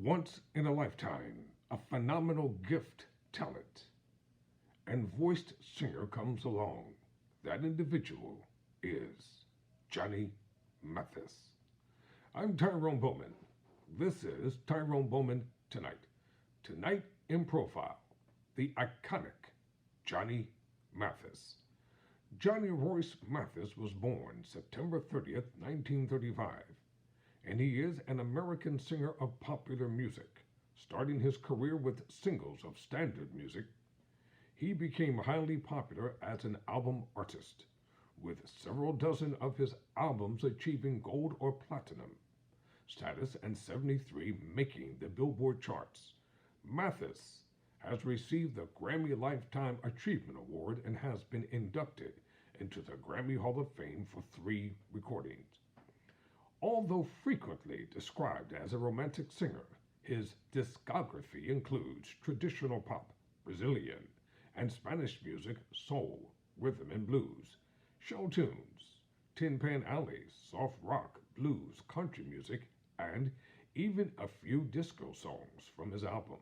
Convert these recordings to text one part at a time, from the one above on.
Once in a lifetime, a phenomenal gift, talent, and voiced singer comes along. That individual is Johnny Mathis. I'm Tyrone Bowman. This is Tyrone Bowman Tonight. Tonight in profile, the iconic Johnny Mathis. Johnny Royce Mathis was born September 30th, 1935, and he is an American singer of popular music. Starting his career with singles of standard music, he became highly popular as an album artist, with several dozen of his albums achieving gold or platinum status and 73 making the Billboard charts. Mathis has received the Grammy Lifetime Achievement Award and has been inducted into the Grammy Hall of Fame for 3 recordings. Although frequently described as a romantic singer, his discography includes traditional pop, Brazilian, and Spanish music, soul, rhythm and blues, show tunes, Tin Pan Alley, soft rock, blues, country music, and even a few disco songs from his album,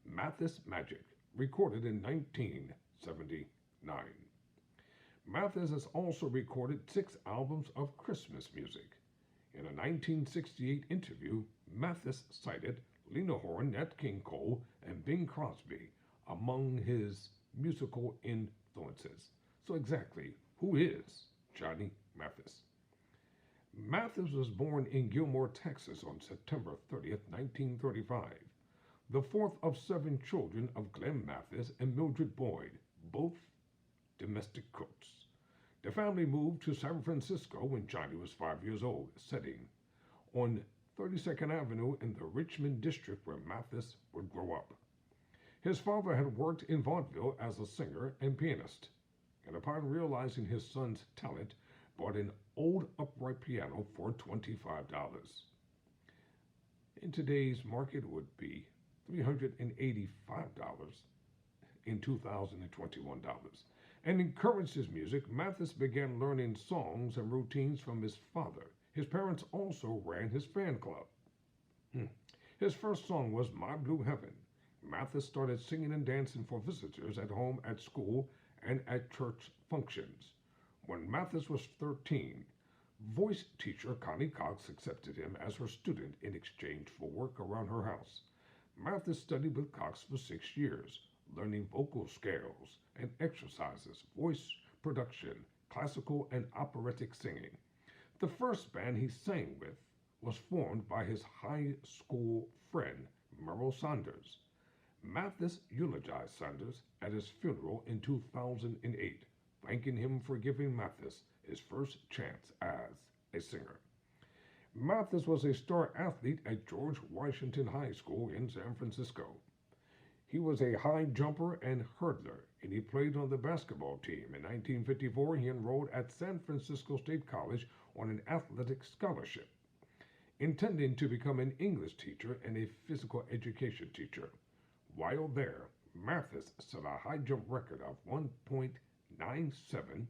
Mathis Magic, recorded in 1979. Mathis has also recorded 6 albums of Christmas music. In a 1968 interview, Mathis cited Lena Horne, Nat King Cole, and Bing Crosby among his musical influences. So exactly, who is Johnny Mathis? Mathis was born in Gilmore, Texas on September 30th, 1935, the fourth of 7 children of Glenn Mathis and Mildred Boyd, both domestic cooks. The family moved to San Francisco when Johnny was 5 years old, setting on 32nd Avenue in the Richmond district where Mathis would grow up. His father had worked in vaudeville as a singer and pianist, and upon realizing his son's talent, bought an old upright piano for $25. In today's market, it would be $385 in 2021 dollars. And encouraged his music, Mathis began learning songs and routines from his father. His parents also ran his fan club. His first song was My Blue Heaven. Mathis started singing and dancing for visitors at home, at school, and at church functions. When Mathis was 13, voice teacher Connie Cox accepted him as her student in exchange for work around her house. Mathis studied with Cox for 6 years, learning vocal scales and exercises, voice production, classical and operatic singing. The first band he sang with was formed by his high school friend, Merrill Saunders. Mathis eulogized Saunders at his funeral in 2008, thanking him for giving Mathis his first chance as a singer. Mathis was a star athlete at George Washington High School in San Francisco. He was a high jumper and hurdler, and he played on the basketball team. In 1954, he enrolled at San Francisco State College on an athletic scholarship, intending to become an English teacher and a physical education teacher. While there, Mathis set a high jump record of 1.97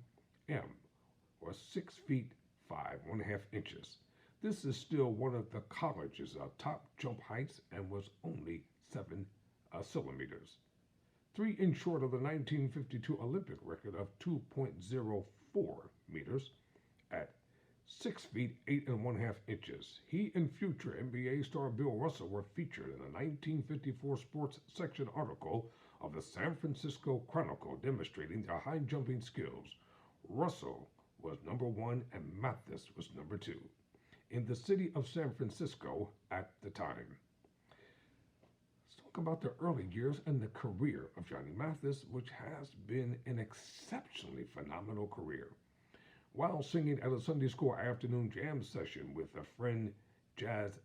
m, or 6 feet 5.5 inches. This is still one of the college's top jump heights and was only 7 centimeters. 3 inches short of the 1952 Olympic record of 2.04 meters at 6 feet 8.5 inches. He and future NBA star Bill Russell were featured in a 1954 sports section article of the San Francisco Chronicle demonstrating their high jumping skills. Russell was number 1 and Mathis was number 2 in the city of San Francisco at the time. Let's talk about the early years and the career of Johnny Mathis, which has been an exceptionally phenomenal career. While singing at a Sunday school afternoon jam session with a friend, Jazz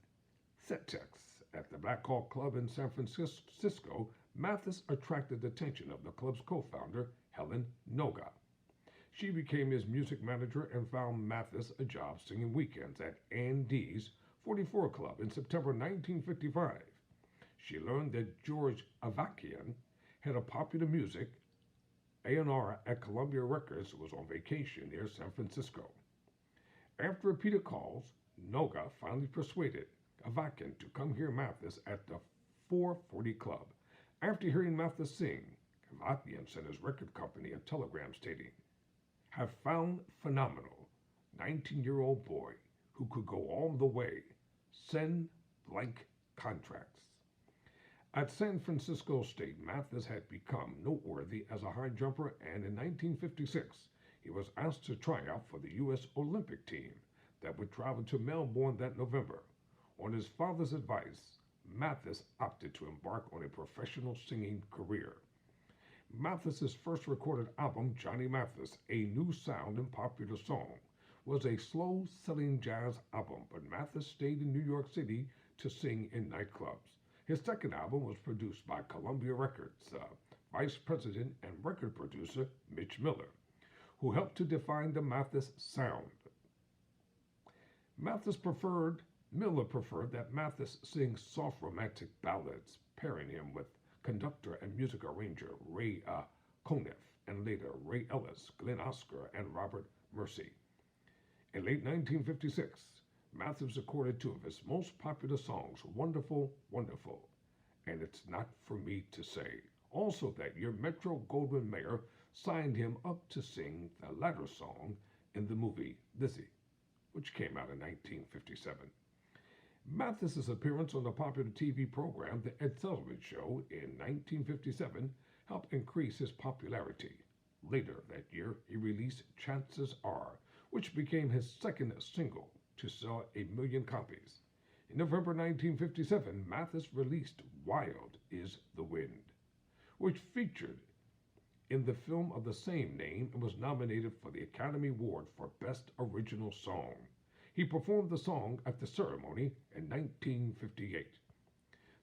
Settex, at the Black Hawk Club in San Francisco, Mathis attracted the attention of the club's co-founder, Helen Noga. She became his music manager and found Mathis a job singing weekends at Ann D's 44 Club in September 1955. She learned that George Avakian, head of popular music A&R at Columbia Records, was on vacation near San Francisco. After repeated calls, Noga finally persuaded Avakian to come hear Mathis at the 440 Club. After hearing Mathis sing, Avakian sent his record company a telegram stating, "Have found phenomenal 19-year-old boy who could go all the way. Send blank contracts." At San Francisco State, Mathis had become noteworthy as a high jumper, and in 1956, he was asked to try out for the U.S. Olympic team that would travel to Melbourne that November. On his father's advice, Mathis opted to embark on a professional singing career. Mathis's first recorded album, Johnny Mathis, A New Sound and Popular Song, was a slow-selling jazz album, but Mathis stayed in New York City to sing in nightclubs. His second album was produced by Columbia Records, vice president and record producer Mitch Miller, who helped to define the Mathis sound. Miller preferred that Mathis sing soft romantic ballads, pairing him with conductor and music arranger Ray Conniff, and later Ray Ellis, Glenn Oscar, and Robert Mercy. In late 1956, Mathis recorded two of his most popular songs, Wonderful, Wonderful, and It's Not For Me To Say. Also that year, Metro-Goldwyn-Mayer signed him up to sing the latter song in the movie Lizzie, which came out in 1957. Mathis's appearance on the popular TV program The Ed Sullivan Show in 1957 helped increase his popularity. Later that year, he released Chances Are, which became his second single to sell 1 million copies. In November 1957, Mathis released Wild Is the Wind, which featured in the film of the same name and was nominated for the Academy Award for Best Original Song. He performed the song at the ceremony in 1958.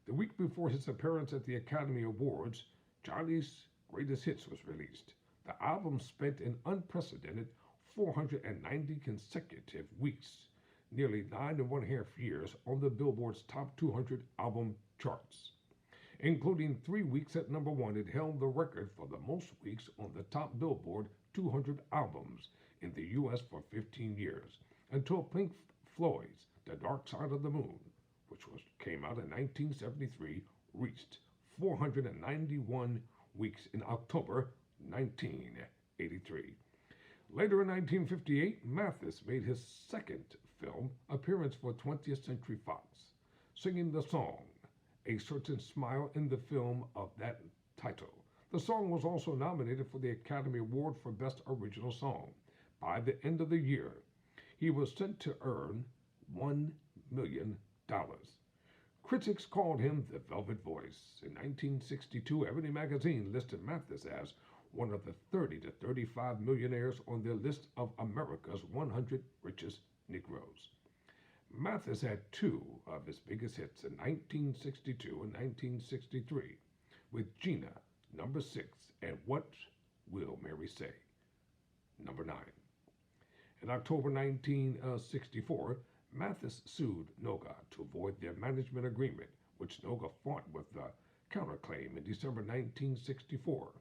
The week before his appearance at the Academy Awards, Johnny's Greatest Hits was released. The album spent an unprecedented 490 consecutive weeks, nearly 9.5 years, on the Billboard's Top 200 album charts. Including 3 weeks at number 1, it held the record for the most weeks on the top Billboard 200 albums in the U.S. for 15 years, until Pink Floyd's The Dark Side of the Moon, which came out in 1973, reached 491 weeks in October 1983. Later in 1958, Mathis made his second film appearance for 20th Century Fox, singing the song A Certain Smile in the film of that title. The song was also nominated for the Academy Award for Best Original Song. By the end of the year, he was set to earn $1 million. Critics called him the Velvet Voice. In 1962, Ebony magazine listed Mathis as one of the 30 to 35 millionaires on their list of America's 100 richest Negroes. Mathis had two of his biggest hits in 1962 and 1963, with Gina, number 6, and What Will Mary Say, number 9. In October 1964, Mathis sued Noga to avoid their management agreement, which Noga fought with the counterclaim in December 1964.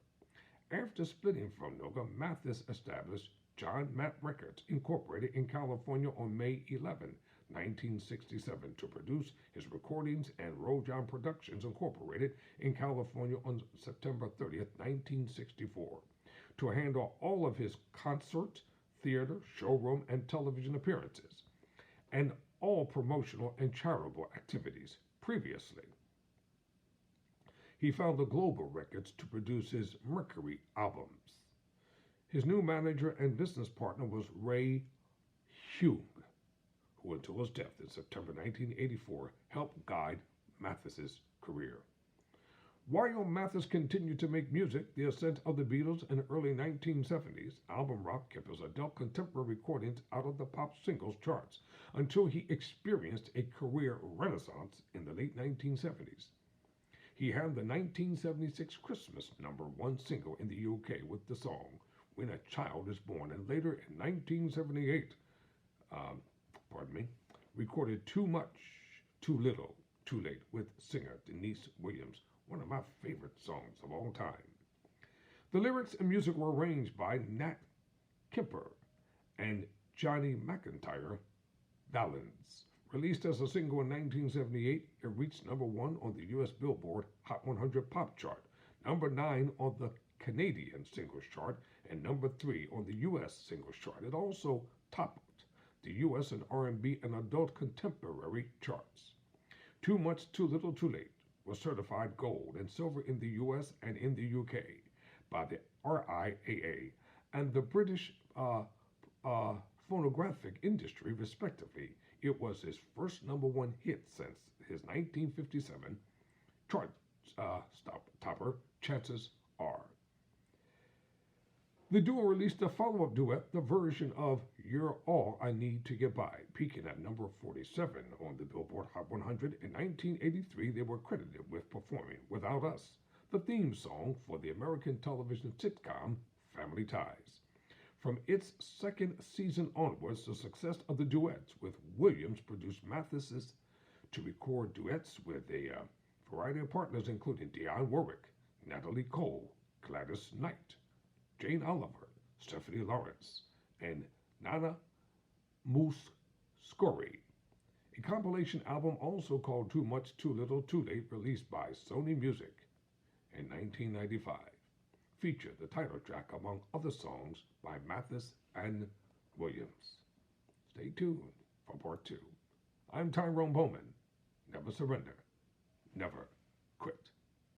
After splitting from Noga, Mathis established John Matt Records, Incorporated in California on May 11, 1967, to produce his recordings, and Rojan Productions, Incorporated in California on September 30, 1964, to handle all of his concert, theater, showroom, and television appearances, and all promotional and charitable activities. Previously, he founded Global Records to produce his Mercury albums. His new manager and business partner was Ray Hugh, who until his death in September 1984 helped guide Mathis's career. While Mathis continued to make music, the ascent of the Beatles in the early 1970s, album rock kept his adult contemporary recordings out of the pop singles charts until he experienced a career renaissance in the late 1970s. He had the 1976 Christmas #1 single in the UK with the song When a Child is Born, and later in 1978, recorded Too Much, Too Little, Too Late with singer Denise Williams, one of my favorite songs of all time. The lyrics and music were arranged by Nat Kemper and Johnny McIntyre Valens. Released as a single in 1978, it reached number 1 on the US Billboard Hot 100 Pop Chart, number 9 on the Canadian Singles Chart, and number 3 on the US Singles Chart. It also topped the US and R&B and Adult Contemporary charts. Too Much, Too Little, Too Late was certified gold and silver in the US and in the UK by the RIAA and the British phonographic industry, respectively. It was his first number 1 hit since his 1957 chart topper, Chances Are. The duo released a follow-up duet, the version of You're All I Need to Get By, peaking at number 47 on the Billboard Hot 100. In 1983, they were credited with performing Without Us, the theme song for the American television sitcom Family Ties. From its second season onwards, the success of the duets with Williams produced Mathis to record duets with a variety of partners, including Dionne Warwick, Natalie Cole, Gladys Knight, Jane Oliver, Stephanie Lawrence, and Nana Mouskouri. A compilation album also called Too Much, Too Little, Too Late, released by Sony Music in 1995, featured the title track among other songs by Mathis and Williams. Stay tuned for part 2. I'm Tyrone Bowman. Never surrender. Never quit.